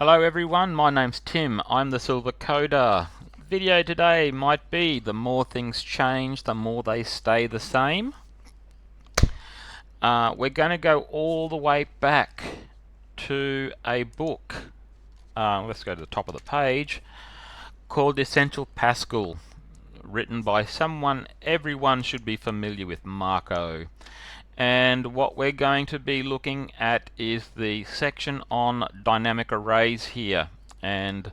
Hello everyone, my name's Tim. I'm the Silver Coder. Video today might be the more things change, the more they stay the same. We're going to go all the way back to a book. Let's go to the top of the page, called Essential Pascal, written by someone everyone should be familiar with, Marco. And what we're going to be looking at is the section on dynamic arrays here. And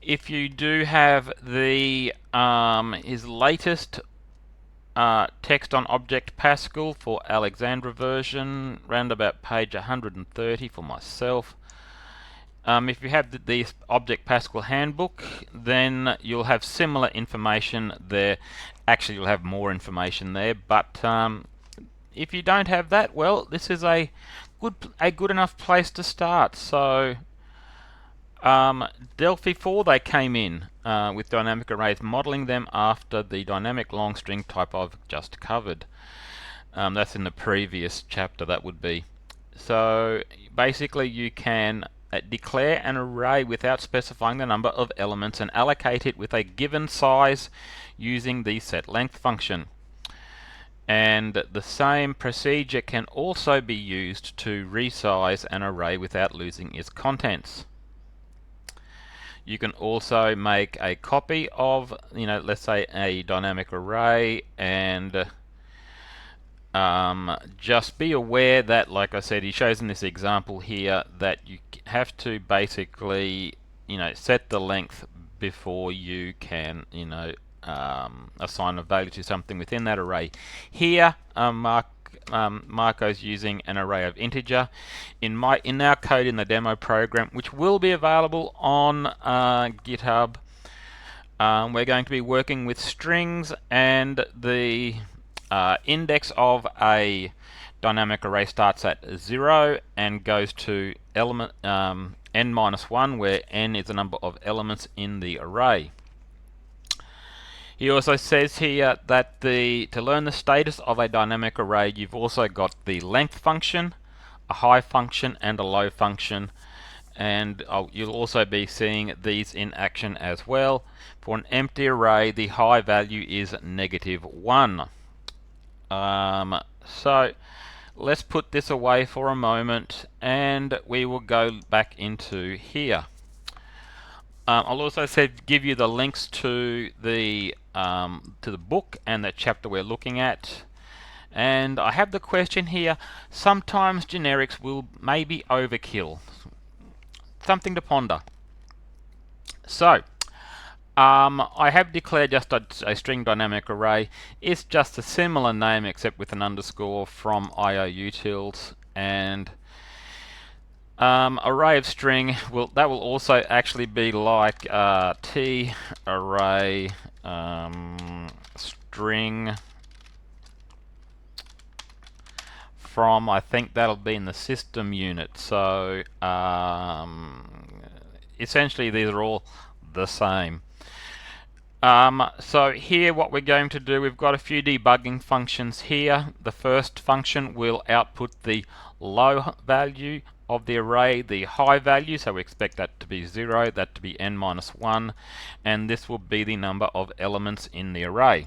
if you do have the his latest text on Object Pascal for Alexandra version, round about page 130 for myself. If you have the Object Pascal handbook, then you'll have similar information there. Actually, you'll have more information there, but if you don't have that, well, this is a good enough place to start. So Delphi 4, they came in with dynamic arrays, modeling them after the dynamic long string type I've just covered. That's in the previous chapter, that would be. So basically you can declare an array without specifying the number of elements and allocate it with a given size using the setLength function. And the same procedure can also be used to resize an array without losing its contents. You can also make a copy of, let's say a dynamic array, and just be aware that, like I said, he shows in this example here that you have to basically, set the length before you can, assign a value to something within that array. Here, Marco's using an array of integer. In our code in the demo program, which will be available on GitHub, we're going to be working with strings, and the index of a dynamic array starts at 0 and goes to element n-1, where n is the number of elements in the array. He also says here that to learn the status of a dynamic array, you've also got the length function, a high function, and a low function. And you'll also be seeing these in action as well. For an empty array, the high value is -1. So let's put this away for a moment, and we will go back into here. I'll also give you the links to the book and the chapter we're looking at. And I have the question here: sometimes generics will maybe overkill. Something to ponder. So I have declared just a string dynamic array. It's just a similar name except with an underscore from IOUtils, and array of string will also actually be like t array string from, I think that'll be in the system unit. So essentially these are all the same. So here what we're going to do, we've got a few debugging functions here. The first function will output the low value of the array, the high value, so we expect that to be 0, that to be n-1, and this will be the number of elements in the array.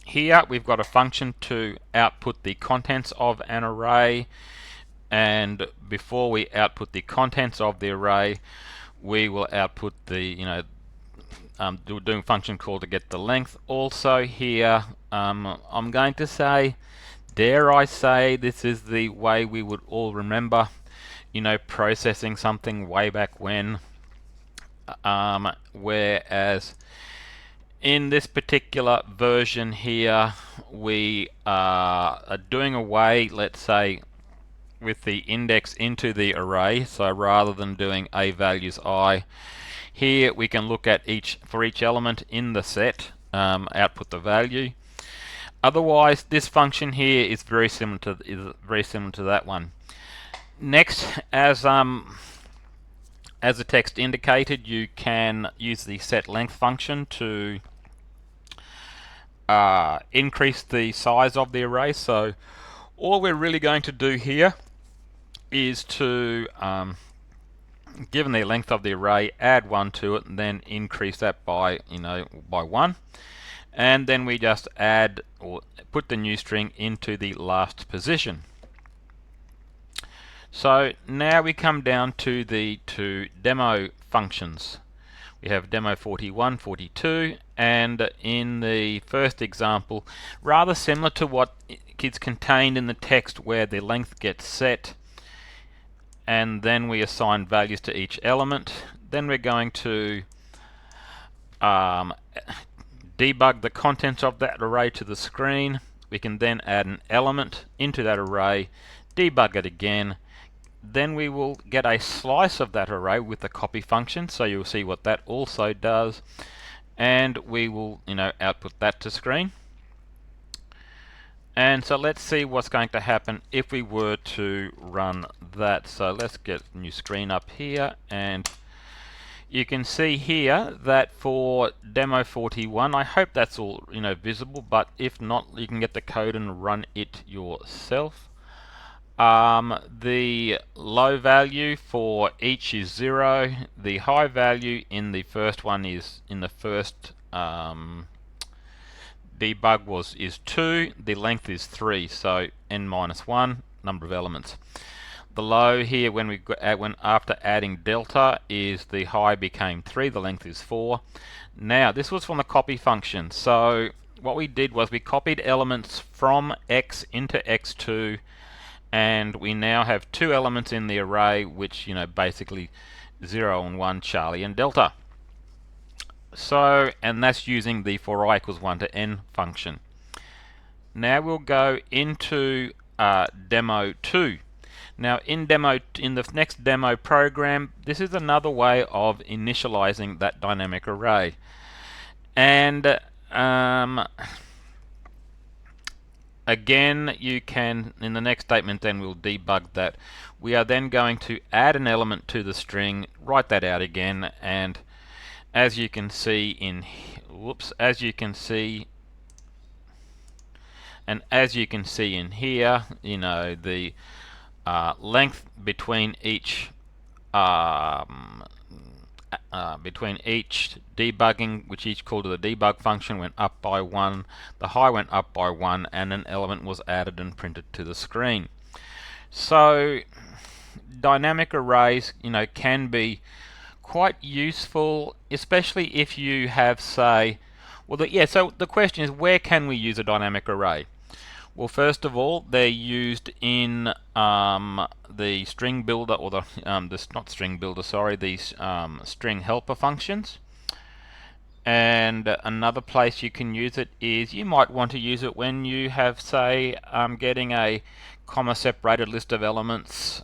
Here we've got a function to output the contents of an array, and before we output the contents of the array, we will output the, doing a function call to get the length. Also here, I'm going to say, dare I say, this is the way we would all remember, processing something way back when. Whereas in this particular version here, we are doing away, let's say, with the index into the array. So rather than doing a values I, here we can look at for each element in the set, output the value. Otherwise, this function here is very similar to that one. Next, as the text indicated, you can use the setLength function to increase the size of the array. So all we're really going to do here is to, given the length of the array, add 1 to it and then increase that by, by 1. And then we just add or put the new string into the last position. So now we come down to the two demo functions. We have demo 41, 42, and in the first example, rather similar to what is contained in the text where the length gets set, and then we assign values to each element. Then we're going to debug the contents of that array to the screen. We can then add an element into that array, debug it again. Then we will get a slice of that array with the copy function, so you'll see what that also does, and we will output that to screen. And so let's see what's going to happen if we were to run that. So let's get a new screen up here, and you can see here that for demo 41, I hope that's all visible, but if not, you can get the code and run it yourself. The low value for each is 0. The high value in the first one is in the first debug is 2. The length is 3, so n minus 1 number of elements. The low here when after adding delta is the high became 3. The length is 4. Now this was from the copy function. So what we did was we copied elements from x into x2. And we now have 2 elements in the array, which basically 0 and 1, Charlie and Delta. So, and that's using the for I equals 1 to n function. Now we'll go into demo 2. Now in the next demo program, this is another way of initializing that dynamic array. And again, you can, in the next statement, then we'll debug that. We are then going to add an element to the string, write that out again, and as you can see in here, the length between each debugging, which each call to the debug function, went up by 1, the high went up by 1, and an element was added and printed to the screen. So dynamic arrays can be quite useful, especially if you have, say, so the question is, where can we use a dynamic array? Well, first of all, they're used in the string builder, or the string helper functions. And another place you can use it is you might want to use it when you have, say, getting a comma separated list of elements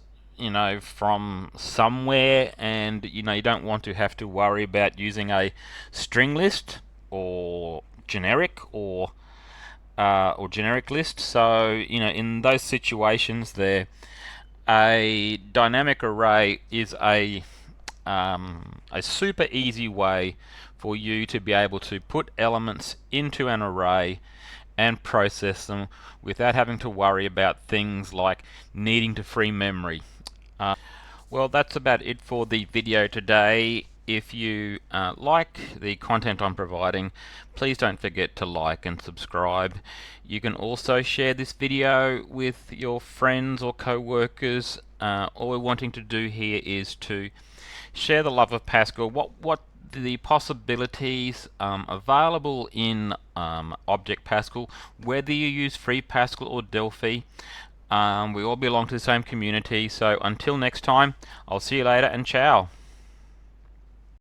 from somewhere, and you don't want to have to worry about using a string list or generic list. So in those situations there, a dynamic array is a super easy way for you to be able to put elements into an array and process them without having to worry about things like needing to free memory. Well, that's about it for the video today. If you like the content I'm providing, please don't forget to like and subscribe. You can also share this video with your friends or co-workers. All we're wanting to do here is to share the love of Pascal, what the possibilities available in Object Pascal, whether you use Free Pascal or Delphi. We all belong to the same community, so until next time, I'll see you later and ciao.